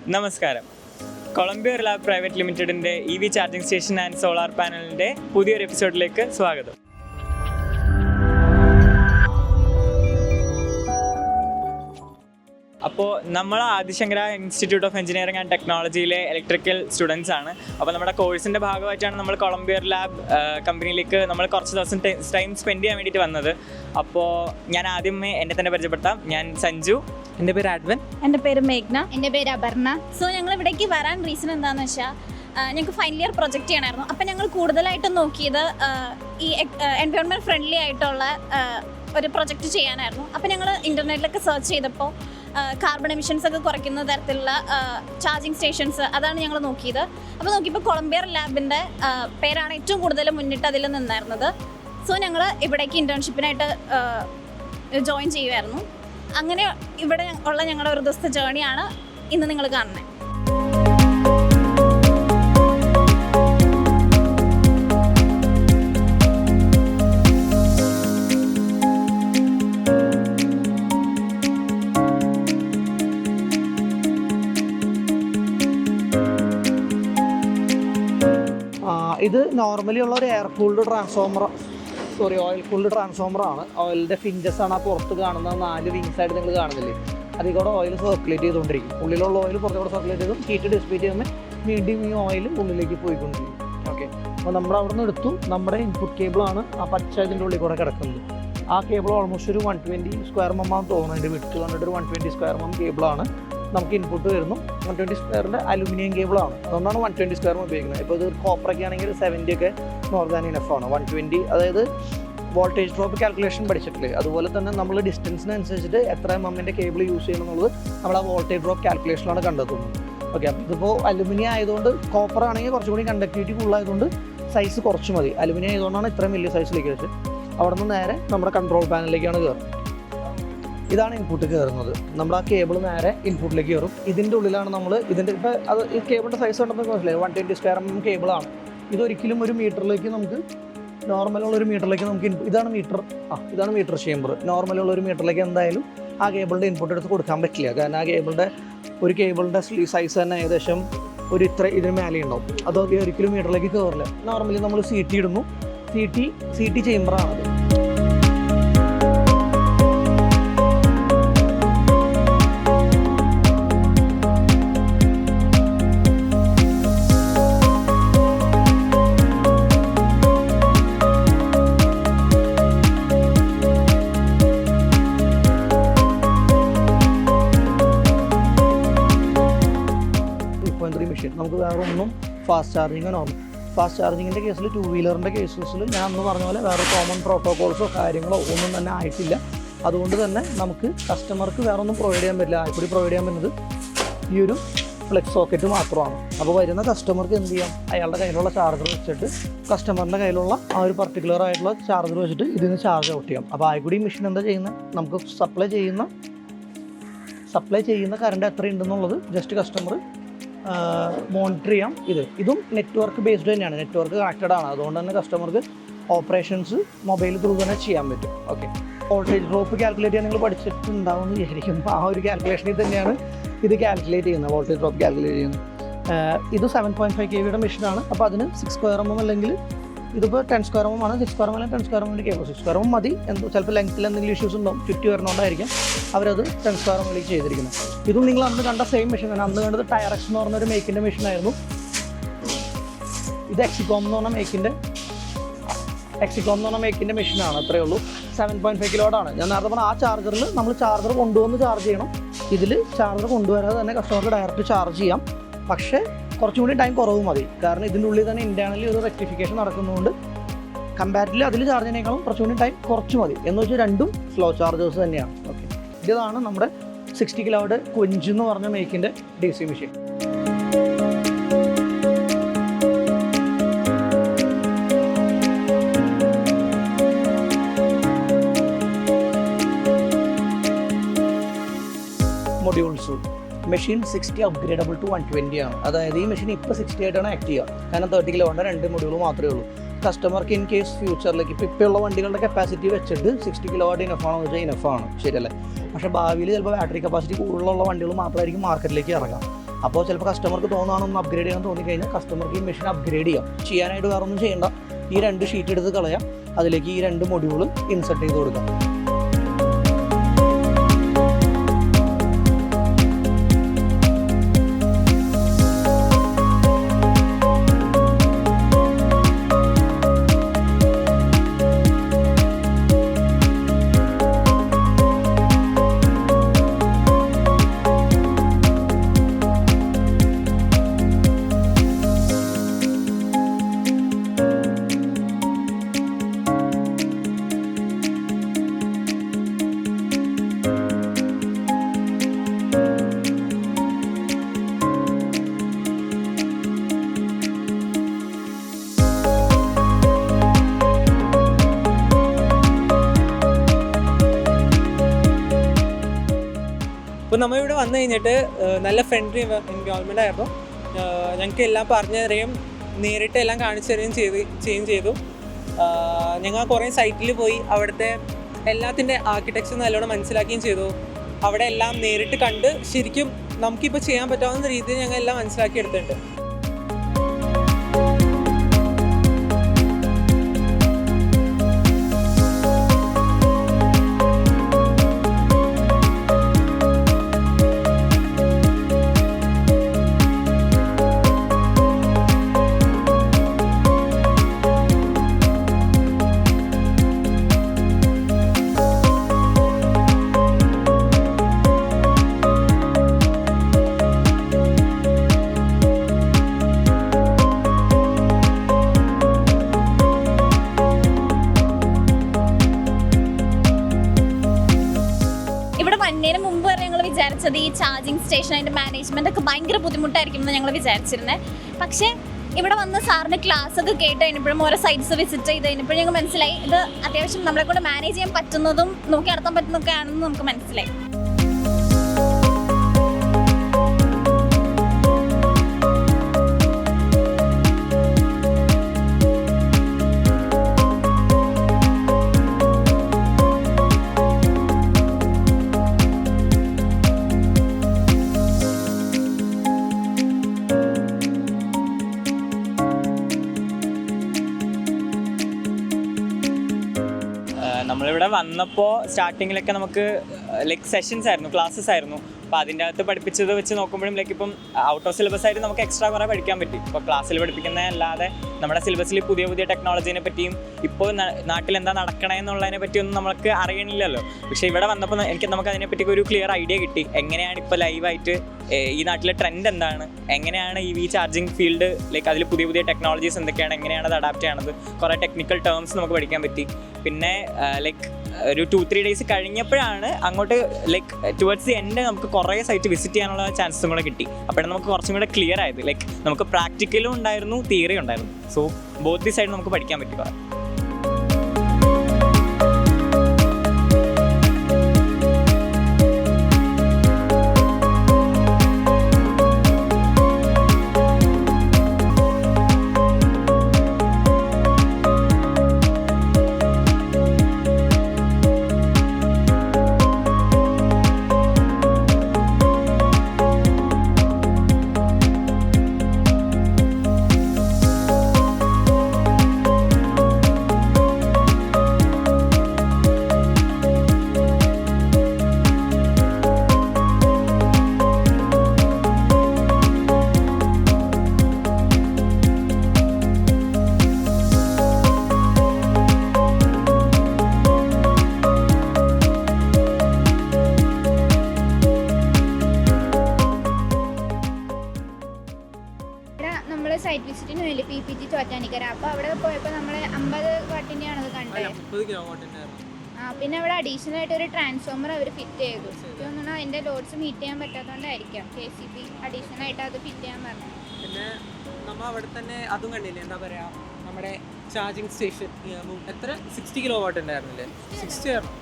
നമസ്കാരം. Columbia lab private ലിമിറ്റഡിൻ്റെ EV charging station and solar പാനലിൻ്റെ പുതിയൊരു എപ്പിസോഡിലേക്ക് സ്വാഗതം. അപ്പോൾ നമ്മൾ Adishankara institute of engineering and ടെക്നോളജിയിലെ ഇലക്ട്രിക്കൽ സ്റ്റുഡൻസ് ആണ്. അപ്പോൾ നമ്മുടെ കോഴ്സിൻ്റെ ഭാഗമായിട്ടാണ് നമ്മൾ കൊളംബിയ ലാബ് കമ്പനിയിലേക്ക് നമ്മൾ കുറച്ച് ദിവസം ടൈം സ്പെൻഡ് ചെയ്യാൻ വേണ്ടിയിട്ട് വന്നത്. അപ്പോൾ ഞാൻ ആദ്യമേ എന്നെ തന്നെ പരിചയപ്പെടുത്താം. ഞാൻ സഞ്ജു. എൻ്റെ പേര് ആഡ്വൻ. എൻ്റെ പേര് മേഘ്ന. എൻ്റെ പേര് അപർണ. സോ ഞങ്ങൾ ഇവിടേക്ക് വരാൻ റീസൺ എന്താണെന്ന് വെച്ചാൽ ഞങ്ങൾക്ക് ഫൈനൽ ഇയർ പ്രൊജക്റ്റ് ചെയ്യണമായിരുന്നു. അപ്പം ഞങ്ങൾ കൂടുതലായിട്ടും നോക്കിയത് ഈ എൻവയോൺമെൻറ്റ് ഫ്രണ്ട്ലി ആയിട്ടുള്ള ഒരു പ്രൊജക്റ്റ് ചെയ്യാനായിരുന്നു. അപ്പം ഞങ്ങൾ ഇൻ്റർനെറ്റിലൊക്കെ സെർച്ച് ചെയ്തപ്പോൾ കാർബൺ എമിഷൻസ് ഒക്കെ കുറയ്ക്കുന്ന തരത്തിലുള്ള ചാർജിങ് സ്റ്റേഷൻസ് അതാണ് ഞങ്ങൾ നോക്കിയത്. അപ്പോൾ നോക്കിയപ്പോൾ കൊളംബിയ ലാബിൻ്റെ പേരാണ് ഏറ്റവും കൂടുതൽ മുന്നിട്ട് അതിൽ നിന്നായിരുന്നത്. സോ ഞങ്ങൾ ഇവിടേക്ക് ഇൻറ്റേൺഷിപ്പിനായിട്ട് ജോയിൻ ചെയ്യുമായിരുന്നു. അങ്ങനെ ഇവിടെ ഉള്ള ഞങ്ങളുടെ ഒരു ദിവസത്തെ ജേണിയാണ് ഇന്ന് നിങ്ങൾ കാണുന്നത്. ഇത് നോർമലി ഉള്ള ഒരു എയർ കൂൾഡ് ഓയിൽ കൂൾഡ് ട്രാൻസ്ഫോമറാണ്. ഓയിലിൻ്റെ ഫിഞ്ചസാണ് ആ പുറത്ത് കാണുന്ന 4 വിങ്സ് ആയിട്ട് നിങ്ങൾ കാണുന്നില്ലേ, അതിൽ കൂടെ ഓയിൽ സർക്കുലേറ്റ് ചെയ്തുകൊണ്ടിരിക്കും. ഉള്ളിലുള്ള ഓയിൽ പുറത്തുകൂടെ സർക്കുലേറ്റ് ചെയ്തും ഹീറ്റ് ഡിസിപ്പേറ്റ് ചെയ്യുമ്പോൾ വീണ്ടും ഈ ഓയിൽ ഉള്ളിലേക്ക് പോയിക്കൊണ്ടിരിക്കും. ഓക്കെ, അപ്പോൾ നമ്മൾ അവിടെ നിന്ന് എടുത്തു. നമ്മുടെ ഇൻപുട്ട് കേബിളാണ് ആ പച്ച ഇതിൻ്റെ ഉള്ളിൽ കൂടെ കിടക്കുന്നത്. ആ കേബിൾ ഓൾമോസ്റ്റ് ഒരു 120 സ്ക്വയർ mm തോന്നുന്നു. അതിൻ്റെ വിട്ട് കണ്ടിട്ട് ഒരു 120 സ്ക്വയർ mm കേബിളാണ് നമുക്ക് ഇൻപുട്ട് വരുന്നു. 120 സ്ക്വയറിൻ്റെ അലുമിനിയം കേബിളാണ്, അതുകൊണ്ടാണ് 120 സ്ക്വയർ ഉപയോഗിക്കുന്നത്. ഇപ്പോൾ ഇത് കോപ്പറൊക്കെ ആണെങ്കിൽ 70 ഒക്കെ മോർ ദാൻ ഇനഫാണ്. 120 അതായത് വോൾട്ടേജ് ഡ്രോപ്പ് കാൽക്കുലേഷൻ പഠിച്ചിട്ടില്ലേ, അതുപോലെ തന്നെ നമ്മൾ ഡിസ്റ്റൻസിനനുസരിച്ചിട്ട് എത്ര എമ്മിൻ്റെ കേബിൾ യൂസ് ചെയ്യണം എന്നുള്ളത് നമ്മൾ ആ വോൾട്ടേജ് ഡ്രോപ്പ് കാൽക്കുലേഷനിലാണ് കണ്ടെത്തുന്നത്. ഓക്കെ, അപ്പോൾ ഇതിപ്പോൾ അലുമിനിയം ആയതുകൊണ്ട്, കോപ്പർ ആണെങ്കിൽ കുറച്ചുകൂടി കണ്ടക്ടിവിറ്റി കൂടുതലായതുകൊണ്ട് സൈസ് കുറച്ച് മതി. അലുമിനിയം ആയതുകൊണ്ടാണ് ഇത്രയും വലിയ സൈസിലേക്ക് വെച്ച്. അവിടെ നിന്ന് നേരെ നമ്മുടെ കൺട്രോൾ പാനലിലേക്കാണ് കയറുന്നത്. ഇതാണ് ഇൻപുട്ട് കയറുന്നത്. നമ്മൾ ആ കേബിൾ നേരെ ഇൻപുട്ടിലേക്ക് കയറും. ഇതിൻ്റെ ഉള്ളിലാണ് നമ്മൾ ഇതിൻ്റെ ഇപ്പോൾ അത് ഈ കേബിളിൻ്റെ സൈസ് കണ്ടപ്പോൾ മനസ്സിലായി 120 സ്ക്വയർ mm കേബിളാണ്. ഇതൊരിക്കലും ഒരു മീറ്ററിലേക്ക് നമുക്ക് നോർമലുള്ളൊരു മീറ്ററിലേക്ക് നമുക്ക് ഇതാണ് മീറ്റർ ചേമ്പർ. നോർമലുള്ളൊരു മീറ്ററിലേക്ക് എന്തായാലും ആ കേബിളിൻ്റെ ഇൻപുട്ട് എടുത്ത് കൊടുക്കാൻ പറ്റില്ല. കാരണം ആ കേബിളിൻ്റെ സൈസ് തന്നെ ഏകദേശം ഒരു ഇതിന് മേലെ ഉണ്ടാവും. അതൊക്കെ ഒരിക്കലും മീറ്ററിലേക്ക് കയറില്ല. നോർമലി നമ്മൾ CT ഇടുന്നു. CT ചേമ്പറാണത്. നമുക്ക് വേറെ ഒന്നും ഫാസ്റ്റ് ചാർജിങ്ങിൻ്റെ കേസിൽ 2 വീലറിൻ്റെ കേസസിൽ ഞാൻ അന്ന് പറഞ്ഞ പോലെ വേറെ കോമൺ പ്രോട്ടോകോൾസോ കാര്യങ്ങളോ ഒന്നും തന്നെ ആയിട്ടില്ല. അതുകൊണ്ട് തന്നെ നമുക്ക് കസ്റ്റമർക്ക് വേറെ ഒന്നും പ്രൊവൈഡ് ചെയ്യാൻ പറ്റില്ല. ആയിക്കൂടി പ്രൊവൈഡ് ചെയ്യാൻ പറ്റുന്നത് ഈ ഒരു ഫ്ലെക്സ് സോക്കറ്റ് മാത്രമാണ്. അപ്പോൾ വരുന്ന കസ്റ്റമർക്ക് എന്ത് ചെയ്യാം, അയാളുടെ കയ്യിലുള്ള ചാർജർ വെച്ചിട്ട് കസ്റ്റമറിൻ്റെ കയ്യിലുള്ള ആ ഒരു പർട്ടിക്കുലർ ആയിട്ടുള്ള ചാർജർ വെച്ചിട്ട് ഇതിന് ചാർജ് ഔട്ട് ചെയ്യാം. അപ്പോൾ ആയിക്കൂടി മെഷീൻ എന്താ ചെയ്യുന്നത്, നമുക്ക് സപ്ലൈ ചെയ്യുന്ന കറണ്ട് എത്ര ഉണ്ടെന്നുള്ളത് ജസ്റ്റ് കസ്റ്റമർ മോണിറ്റർ ചെയ്യാം. ഇതും നെറ്റ്വർക്ക് ബേസ്ഡ് തന്നെയാണ്, നെറ്റ്വർക്ക് കണക്റ്റഡ് ആണ്. അതുകൊണ്ട് തന്നെ കസ്റ്റമർക്ക് ഓപ്പറേഷൻസ് മൊബൈൽ ത്രൂ തന്നെ ചെയ്യാൻ പറ്റും. ഓക്കെ, വോൾട്ടേജ് ഡ്രോപ്പ് കാൽക്കുലേറ്റ് ചെയ്യാൻ നിങ്ങൾ പഠിച്ചിട്ടുണ്ടാവുമെന്ന് വിചാരിക്കും. ആ ഒരു കാൽക്കുലേഷനിൽ തന്നെയാണ് ഇത് കാൽക്കുലേറ്റ് ചെയ്യുന്നത്, വോൾട്ടേജ് ഡ്രോപ്പ് കാൽക്കുലേറ്റ് ചെയ്യുന്നത്. ഇത് 7.5 kV മെഷീനാണ്. അപ്പോൾ അതിന് 6 സ്ക്വയർ mm അല്ലെങ്കിൽ ഇതിപ്പോൾ 10 സ്ക്വയർ mm ആണ്. 6 സ്ക്വയർ mm അല്ലെങ്കിൽ 10 square mm cable 6 square mm മതി. ചിലപ്പോൾ ലെങ്ത്തിൽ എന്തെങ്കിലും ഇഷ്യൂസ് ഉണ്ടാവും, ചുറ്റി വരുന്നതുകൊണ്ടായിരിക്കും അവരത് 10 സ്ക്വയർ mm ചെയ്തിരിക്കുന്നത്. ഇതും നിങ്ങൾ അന്ന് കണ്ട സെയിം മെഷീൻ ആണ്. അന്ന് കണ്ടത് ടയറക്സ് എന്ന് പറഞ്ഞൊരു മേക്കിൻ്റെ മെഷീനായിരുന്നു. ഇത് എക്സിക്കോം എന്ന് പറഞ്ഞ മേക്കിൻ്റെ മെഷീനാണ്. അത്രയേ ഉള്ളൂ. 7.5 kW ആണ്. ഞാൻ നേരത്തെ പറഞ്ഞ ആ ചാർജറിൽ നമ്മൾ ചാർജർ കൊണ്ടുവന്ന് ചാർജ് ചെയ്യണം. ഇതിൽ ചാർജർ കൊണ്ടുവരാതെ തന്നെ കസ്റ്റമർക്ക് ഡയറക്റ്റ് ചാർജ് ചെയ്യാം. പക്ഷേ കുറച്ചുകൂടി ടൈം കുറവ് മതി. കാരണം ഇതിൻ്റെ ഉള്ളിൽ തന്നെ ഇൻറ്റേർണലി ഒരു റെക്ടിഫിക്കേഷൻ നടക്കുന്നതുകൊണ്ട് കമ്പാരിറ്റീവ്ലി അതിൽ ചാർജിനേക്കാളും കുറച്ചുകൂടി ടൈം കുറച്ച് മതി. എന്ന് വെച്ചാൽ രണ്ടും സ്ലോ ചാർജേഴ്സ് തന്നെയാണ്. ഓക്കെ, ഇതാണ് നമ്മുടെ 60 kW കൊഞ്ച് എന്ന് പറഞ്ഞ മേക്കിൻ്റെ DC machine. Modules machine 60 upgradable to 120 ആണ്. അതായത് ഈ മെഷീൻ ഇപ്പോൾ 60 ആയിട്ടാണ് ആക്ട് ചെയ്യുക. കാരണം 30 kW 2 മൊഡ്യൂൾ മാത്രമേ ഉള്ളൂ. കസ്റ്റമർക്ക് ഇൻ കേസ് ഫ്യൂച്ചറിലേക്ക് ഇപ്പോൾ ഉള്ള വണ്ടികളുടെ കപ്പാസിറ്റി വെച്ചിട്ട് 60 kW ഇനഫാണോ എന്ന് വെച്ചാൽ ഇനഫാണ്, ശരിയല്ലേ? പക്ഷേ ഭാവിയിൽ ചിലപ്പോൾ ബാറ്ററി കപ്പാസിറ്റി കൂടുതലുള്ള വണ്ടികൾ മാത്രമായിരിക്കും മാർക്കറ്റിലേക്ക് ഇറങ്ങാം. അപ്പോൾ ചിലപ്പോൾ കസ്റ്റമർക്ക് തോന്നുകയാണെന്ന് അപ്ഗ്രേഡ് ചെയ്യാൻ തോന്നിക്കഴിഞ്ഞാൽ കസ്റ്റമർക്ക് ഈ മെഷീൻ അപ്ഗ്രേഡ് ചെയ്യാനായിട്ട് വേറെ ഒന്നും ചെയ്യേണ്ട. ഈ 2 ഷീറ്റ് എടുത്ത് കളയാം, അതിലേക്ക് ഈ 2 മൊഡ്യൂളും ഇൻസെർട്ട് ചെയ്ത് കൊടുക്കാം. അപ്പോൾ നമ്മളിവിടെ വന്നു കഴിഞ്ഞിട്ട് നല്ല ഫ്രണ്ട്ലി എൻവയോൺമെൻ്റ് ആയിരുന്നു. ഞങ്ങൾക്ക് എല്ലാം പറഞ്ഞു തരികയും നേരിട്ട് എല്ലാം കാണിച്ചു തരികയും ചെയ്തു. ഞങ്ങൾ കുറേ സൈറ്റിൽ പോയി അവിടുത്തെ എല്ലാത്തിൻ്റെ ആർക്കിടെക്ചർ നല്ലോണം മനസ്സിലാക്കുകയും ചെയ്തു. അവിടെ എല്ലാം നേരിട്ട് കണ്ട് ശരിക്കും നമുക്കിപ്പോൾ ചെയ്യാൻ പറ്റാവുന്ന രീതിയിൽ ഞങ്ങൾ എല്ലാം മനസ്സിലാക്കി എടുത്തിട്ടുണ്ട്. മുമ്പ് വരെ ഞങ്ങൾ വിചാരിച്ചത് ഈ ചാർജിങ് സ്റ്റേഷൻ അതിൻ്റെ മാനേജ്മെൻ്റ് ഒക്കെ ഭയങ്കര ബുദ്ധിമുട്ടായിരിക്കും എന്ന് ഞങ്ങൾ വിചാരിച്ചിരുന്നത്. പക്ഷേ ഇവിടെ വന്ന് സാറിൻ്റെ ക്ലാസ് ഒക്കെ കേട്ട് കഴിഞ്ഞപ്പോഴും ഓരോ സൈറ്റ്സ് വിസിറ്റ് ചെയ്ത് കഴിഞ്ഞപ്പോഴും ഞങ്ങൾക്ക് മനസ്സിലായി ഇത് അത്യാവശ്യം നമ്മളെ കൊണ്ട് മാനേജ് ചെയ്യാൻ പറ്റുന്നതും നോക്കി നടത്താൻ പറ്റുന്നതൊക്കെ ആണെന്ന് നമുക്ക് മനസ്സിലായി. നമ്മളിവിടെ വന്നപ്പോൾ സ്റ്റാർട്ടിങ്ങിലൊക്കെ നമുക്ക് ലൈക്ക് സെഷൻസ് ആയിരുന്നു, ക്ലാസ്സസ് ആയിരുന്നു. അപ്പോൾ അതിൻ്റെ അകത്ത് പഠിപ്പിച്ചത് വെച്ച് നോക്കുമ്പോഴും ലൈക്ക് ഇപ്പം ഔട്ട് ഓഫ് സിലബസ് ആയിട്ട് നമുക്ക് എക്സ്ട്രാ കുറേ പഠിക്കാൻ പറ്റി. ഇപ്പോൾ ക്ലാസ്സിൽ പഠിപ്പിക്കുന്ന അല്ലാതെ നമ്മുടെ സിലബസിൽ പുതിയ പുതിയ ടെക്നോളജീനെ പറ്റിയും ഇപ്പോൾ നാട്ടിൽ എന്താ നടക്കണേ എന്നുള്ളതിനെ പറ്റിയൊന്നും നമുക്ക് അറിയണില്ലല്ലോ. പക്ഷേ ഇവിടെ വന്നപ്പോൾ നമുക്ക് അതിനെപ്പറ്റി ഒരു ക്ലിയർ ഐഡിയ കിട്ടി. എങ്ങനെയാണ് ഇപ്പോൾ ലൈവായിട്ട് ഈ നാട്ടിലെ ട്രെൻഡ് എന്താണ്, എങ്ങനെയാണ് ഈ ചാർജിങ് ഫീൽഡ് ലൈക്ക് അതിൽ പുതിയ പുതിയ ടെക്നോളജീസ് എന്തൊക്കെയാണ്, എങ്ങനെയാണ് അത് അഡാപ്റ്റ് ചെയ്യണത്, കുറേ ടെക്നിക്കൽ ടേംസ് നമുക്ക് പഠിക്കാൻ പറ്റി. പിന്നെ ലൈക്ക് ഒരു 2-3 ഡേയ്സ് കഴിഞ്ഞപ്പോഴാണ് അങ്ങോട്ട് ലൈക്ക് ടുവേർഡ്സ് ദി എൻഡ് നമുക്ക് കുറേ സൈറ്റ് വിസിറ്റ് ചെയ്യാനുള്ള ചാൻസും കൂടെ കിട്ടി. അപ്പോഴാണ് നമുക്ക് കുറച്ചും കൂടെ ക്ലിയർ ആയത്. ലൈക്ക് നമുക്ക് പ്രാക്ടിക്കലും ഉണ്ടായിരുന്നു, തിയറി ഉണ്ടായിരുന്നു. സോ ബോത്ത് ദി സൈഡ് നമുക്ക് പഠിക്കാൻ പറ്റി കുറേ. സൈറ്റ് വിസിറ്റിന് വേണ്ടി PPG ചോറ്റാനിക്കര. അപ്പോൾ അവിടെ പോയപ്പോൾ നമ്മൾ 50 വാട്ടിൻ്റെയാണ് അത് കണ്ടത്. പിന്നെ അവിടെ അഡീഷണൽ ആയിട്ട് ഒരു ട്രാൻസ്ഫോമർ അവർ ഫിറ്റ് ചെയ്തു. തോന്നുന്നു അതിൻ്റെ ലോഡ്സ് മീറ്റ് ചെയ്യാൻ പറ്റാത്തതുകൊണ്ടായിരിക്കാം KCB അഡീഷണൽ ആയിട്ട് അത് ഫിറ്റ് ചെയ്യാൻ പറഞ്ഞു. പിന്നെ നമ്മൾ അവിടെ തന്നെ അതും കണ്ടില്ലേ, എന്താ പറയുക, നമ്മുടെ ചാർജിങ് സ്റ്റേഷൻ എത്ര 60 കിലോവാട്ട് ഉണ്ടായിരുന്നില്ലേ? 60 ആയിരുന്നു,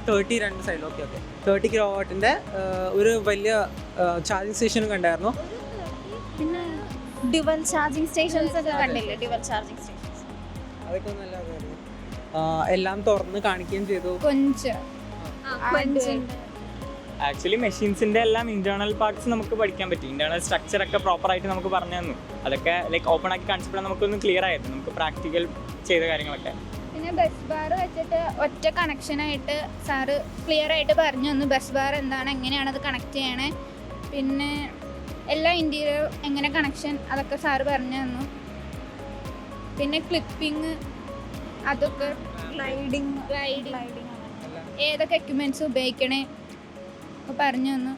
30 രണ്ട് സൈഡിൽ. ഓക്കെ 30 കിലോവാട്ടിൻ്റെ ഒരു വലിയ ചാർജിങ് സ്റ്റേഷനും കണ്ടായിരുന്നു. പിന്നെ ഡ്യുവൽ ചാർജിങ് സ്റ്റേഷൻസ് ഒക്കെ കണ്ടില്ലേ? ഡ്യുവൽ ചാർജിങ് സ്റ്റേഷൻസ് അതൊക്കെ നല്ല എല്ലാം തുറന്ന് കാണിക്കുകയും ചെയ്തു. ആക്ച്വലി മെഷീൻസിൻ്റെ എല്ലാം ഇൻറ്റേർണൽ പാർട്സ് നമുക്ക് പഠിക്കാൻ പറ്റും. ഇൻറ്റേർണൽ സ്ട്രക്ചറൊക്കെ പ്രോപ്പറായിട്ട് നമുക്ക് പറഞ്ഞു തന്നു. അതൊക്കെ ലൈക്ക് ഓപ്പൺ ആക്കി കാണിച്ചപ്പോൾ നമുക്കൊന്ന് ക്ലിയർ ആയിരുന്നു, നമുക്ക് പ്രാക്ടിക്കൽ ചെയ്ത കാര്യങ്ങളൊക്കെ. പിന്നെ ബസ് ബാർ വെച്ചിട്ട് ഒറ്റ കണക്ഷനായിട്ട് സാറ് ക്ലിയർ ആയിട്ട് പറഞ്ഞു തന്നു. ബസ് ബാർ എന്താണ്, എങ്ങനെയാണ് അത് കണക്ട് ചെയ്യണേ, പിന്നെ എല്ലാ ഇൻറ്റീരിയർ എങ്ങനെ കണക്ഷൻ, അതൊക്കെ സാറ് പറഞ്ഞു തന്നു. പിന്നെ ക്ലിപ്പിങ്, അതൊക്കെ ഗ്ലൈഡിങ് ഏതൊക്കെ എക്യുപ്മെൻറ്റ്സ് ഉപയോഗിക്കണേ ഒക്കെ പറഞ്ഞു തന്നു.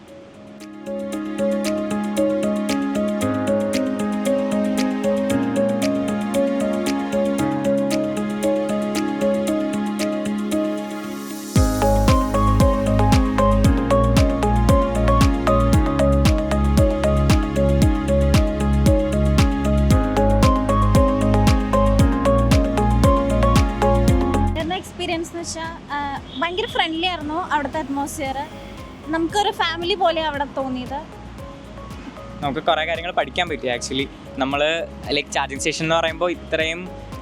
എക്സ്പീരിയൻസ് എന്ന് വെച്ചാൽ ഭയങ്കര ഫ്രണ്ട്ലി ആയിരുന്നു അവിടുത്തെ അറ്റ്മോസ്ഫിയർ. നമുക്കൊരു ഫാമിലി പോലെ അവിടെ തോന്നിയത്. നമുക്ക് കുറേ കാര്യങ്ങൾ പഠിക്കാൻ പറ്റി. ആക്ച്വലി നമ്മൾ ലൈക്ക് ചാർജിങ് സ്റ്റേഷൻ എന്ന് പറയുമ്പോൾ ഇത്രയും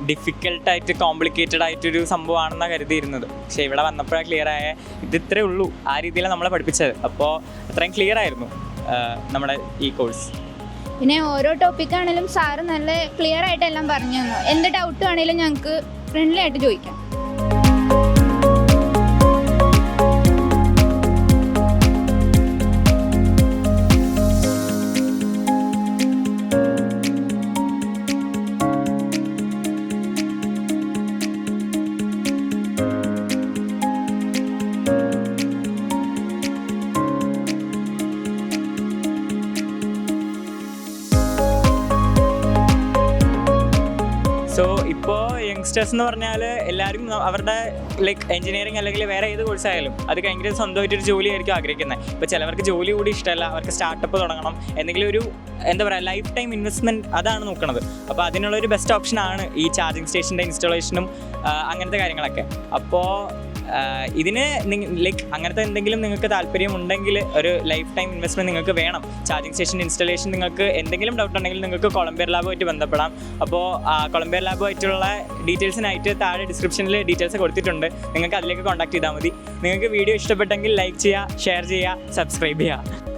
ഡിഫിക്കൽട്ടായിട്ട് കോംപ്ലിക്കേറ്റഡ് ആയിട്ടൊരു സംഭവമാണെന്നാണ് കരുതിയിരുന്നത്. പക്ഷേ ഇവിടെ വന്നപ്പോഴാണ് ക്ലിയർ ആയ ഇത് ഇത്രേ ഉള്ളൂ, ആ രീതിയിലാണ് നമ്മളെ പഠിപ്പിച്ചത്. അപ്പോൾ അത്രയും ക്ലിയർ ആയിരുന്നു നമ്മുടെ ഈ കോഴ്സ്. പിന്നെ ഓരോ ടോപ്പിക്കാണെങ്കിലും സാറ് നല്ല ക്ലിയർ ആയിട്ട് എല്ലാം പറഞ്ഞു തന്നു. എന്ത് ഡൗട്ട് ആണെങ്കിലും ഞങ്ങൾക്ക് ഫ്രണ്ട്ലി ആയിട്ട് ചോദിക്കാം. സോ ഇപ്പോൾ യങ്സ്റ്റേഴ്സ് എന്ന് പറഞ്ഞാൽ എല്ലാവരും അവരുടെ ലൈക്ക് എഞ്ചിനീയറിംഗ് അല്ലെങ്കിൽ വേറെ ഏത് കോഴ്സായാലും അത് കഴിഞ്ഞിട്ട് സ്വന്തമായിട്ടൊരു ജോലി ആയിരിക്കും ആഗ്രഹിക്കുന്നത്. ഇപ്പോൾ ചിലവർക്ക് ജോലി കൂടി ഇഷ്ടമല്ല, അവർക്ക് സ്റ്റാർട്ടപ്പ് തുടങ്ങണം, എന്തെങ്കിലും ഒരു എന്താ പറയുക ലൈഫ് ടൈം ഇൻവെസ്റ്റ്മെൻറ്റ് അതാണ് നോക്കുന്നത്. അപ്പോൾ അതിനുള്ളൊരു ബെസ്റ്റ് ഓപ്ഷനാണ് ഈ ചാർജിങ് സ്റ്റേഷൻ്റെ ഇൻസ്റ്റാളേഷനും അങ്ങനത്തെ കാര്യങ്ങളൊക്കെ. അപ്പോൾ ഇതിന് ലൈക്ക് അങ്ങനത്തെ എന്തെങ്കിലും നിങ്ങൾക്ക് താല്പര്യം ഉണ്ടെങ്കിൽ ഒരു ലൈഫ് ടൈം ഇൻവെസ്റ്റ്മെൻറ്റ് നിങ്ങൾക്ക് വേണം. ചാർജിങ് സ്റ്റേഷൻ ഇൻസ്റ്റാളേഷൻ നിങ്ങൾക്ക് എന്തെങ്കിലും ഡൗട്ട് ഉണ്ടെങ്കിൽ നിങ്ങൾക്ക് കൊളംബിയർ ലാബുമായിട്ട് ബന്ധപ്പെടാം. അപ്പോൾ കൊളംബിയർ ലാബുമായിട്ടുള്ള ഡീറ്റെയിൽസിനായിട്ട് താഴെ ഡിസ്ക്രിപ്ഷനിൽ ഡീറ്റെയിൽസ് കൊടുത്തിട്ടുണ്ട്, നിങ്ങൾക്ക് അതിലേക്ക് കോൺടാക്ട് ചെയ്താൽ മതി. നിങ്ങൾക്ക് വീഡിയോ ഇഷ്ടപ്പെട്ടെങ്കിൽ ലൈക്ക് ചെയ്യുക, ഷെയർ ചെയ്യുക, സബ്സ്ക്രൈബ് ചെയ്യുക.